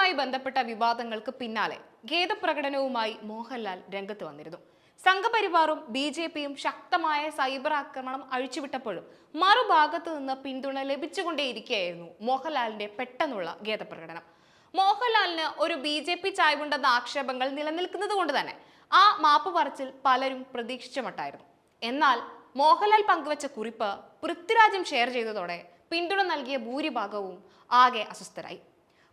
സിനിമയുമായി ബന്ധപ്പെട്ട വിവാദങ്ങൾക്ക് പിന്നാലെ ഖേദപ്രകടനവുമായി മോഹൻലാൽ രംഗത്ത് വന്നിരുന്നു. സംഘപരിവാറും BJPയും ശക്തമായ സൈബർ ആക്രമണം അഴിച്ചുവിട്ടപ്പോഴും മറുഭാഗത്തു നിന്ന് പിന്തുണ ലഭിച്ചുകൊണ്ടേയിരിക്കുകയായിരുന്നു മോഹൻലാലിന്റെ പെട്ടെന്നുള്ള ഖേദപ്രകടനം. മോഹൻലാലിന് ഒരു BJP ചായ്വുണ്ടെന്ന ആക്ഷേപങ്ങൾ നിലനിൽക്കുന്നത് കൊണ്ട് തന്നെ ആ മാപ്പ് പറച്ചിൽ പലരും പ്രതീക്ഷിച്ച മട്ടായിരുന്നു. എന്നാൽ മോഹൻലാൽ പങ്കുവച്ച കുറിപ്പ് പൃഥ്വിരാജും ഷെയർ ചെയ്തതോടെ പിന്തുണ നൽകിയ ഭൂരിഭാഗവും ആകെ അസ്വസ്ഥരായി.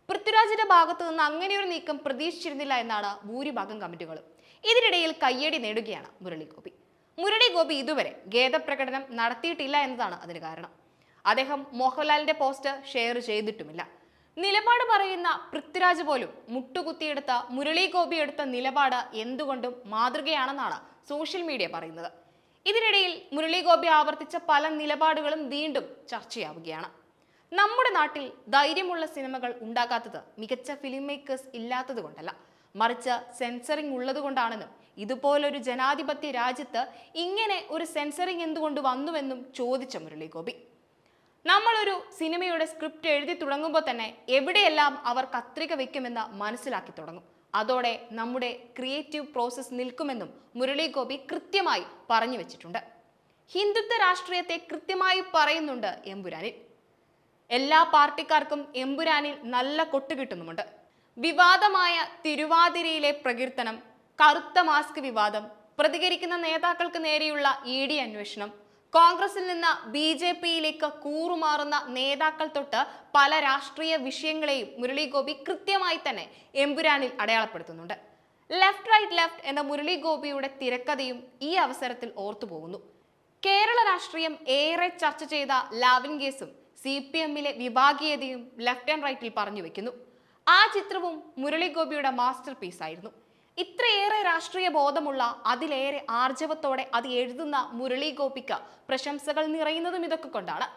പൃഥ്വിരാജിന്റെ ഭാഗത്തു നിന്ന് അങ്ങനെയൊരു നീക്കം പ്രതീക്ഷിച്ചിരുന്നില്ല എന്നാണ് ഭൂരിഭാഗം കമന്റുകളും. ഇതിനിടയിൽ കയ്യടി നേടുകയാണ് മുരളി ഗോപി ഇതുവരെ ഖേദപ്രകടനം നടത്തിയിട്ടില്ല എന്നതാണ് അതിന് കാരണം. അദ്ദേഹം മോഹൻലാലിന്റെ പോസ്റ്റ് ഷെയർ ചെയ്തിട്ടുമില്ല. നിലപാട് പറയുന്ന പൃഥ്വിരാജ് പോലും മുട്ടുകുത്തിയെടുത്ത മുരളി ഗോപി എടുത്ത നിലപാട് എന്തുകൊണ്ടും മാതൃകയാണെന്നാണ് സോഷ്യൽ മീഡിയ പറയുന്നത്. ഇതിനിടയിൽ മുരളി ഗോപി ആവർത്തിച്ച പല നിലപാടുകളും വീണ്ടും ചർച്ചയാവുകയാണ്. നമ്മുടെ നാട്ടിൽ ധൈര്യമുള്ള സിനിമകൾ ഉണ്ടാകാത്തത് മികച്ച ഫിലിം മേക്കേഴ്സ് ഇല്ലാത്തത് കൊണ്ടല്ല, മറിച്ച് സെൻസറിങ് ഉള്ളത് കൊണ്ടാണെന്നും ഇതുപോലൊരു ജനാധിപത്യ രാജ്യത്ത് ഇങ്ങനെ ഒരു സെൻസറിങ് എന്തുകൊണ്ട് വന്നുവെന്നും ചോദിച്ച മുരളി ഗോപി, നമ്മളൊരു സിനിമയുടെ സ്ക്രിപ്റ്റ് എഴുതി തുടങ്ങുമ്പോൾ തന്നെ എവിടെയെല്ലാം അവർ കത്രിക വെക്കുമെന്ന് മനസ്സിലാക്കി തുടങ്ങും. അതോടെ നമ്മുടെ ക്രിയേറ്റീവ് പ്രോസസ് നിൽക്കുമെന്നും മുരളി ഗോപി കൃത്യമായി പറഞ്ഞു വെച്ചിട്ടുണ്ട്. ഹിന്ദുത്വ രാഷ്ട്രീയത്തെ കൃത്യമായി പറയുന്നുണ്ട് എമ്പുരാനിൽ. എല്ലാ പാർട്ടിക്കാർക്കും എമ്പുരാനിൽ നല്ല കൊട്ട് കിട്ടുന്നുമുണ്ട്. വിവാദമായ തിരുവാതിരയിലെ പ്രകീർത്തനം, കറുത്ത മാസ്ക് വിവാദം, പ്രതികരിക്കുന്ന നേതാക്കൾക്ക് നേരെയുള്ള ED അന്വേഷണം, കോൺഗ്രസിൽ നിന്ന് BJPയിലേക്ക് കൂറുമാറുന്ന നേതാക്കൾ തൊട്ട് പല രാഷ്ട്രീയ വിഷയങ്ങളെയും മുരളി ഗോപി കൃത്യമായി തന്നെ എമ്പുരാനിൽ അടയാളപ്പെടുത്തുന്നുണ്ട്. ലെഫ്റ്റ് റൈറ്റ് ലെഫ്റ്റ് എന്ന മുരളി ഗോപിയുടെ തിരക്കഥയും ഈ അവസരത്തിൽ ഓർത്തുപോകുന്നു. കേരള രാഷ്ട്രീയം ഏറെ ചർച്ച ചെയ്ത ലാവ്ലിൻ കേസും CPMലെ വിഭാഗീയതയും ലെഫ്റ്റ് ആൻഡ് റൈറ്റിൽ പറഞ്ഞു വെക്കുന്നു. ആ ചിത്രവും മുരളി ഗോപിയുടെ മാസ്റ്റർ പീസ് ആയിരുന്നു. ഇത്രയേറെ രാഷ്ട്രീയ ബോധമുള്ള, അതിലേറെ ആർജവത്തോടെ അത് എഴുതുന്ന മുരളി ഗോപിക്ക് പ്രശംസകൾ നിറയുന്നതും ഇതൊക്കെ കൊണ്ടാണ്.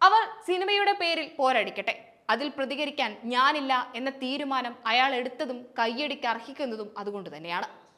അവർ സിനിമയുടെ പേരിൽ പോരടിക്കട്ടെ, അതിൽ പ്രതികരിക്കാൻ ഞാനില്ല എന്ന തീരുമാനം അയാൾ എടുത്തതും കയ്യടിക്ക് അർഹിക്കുന്നതും അതുകൊണ്ട് തന്നെയാണ്.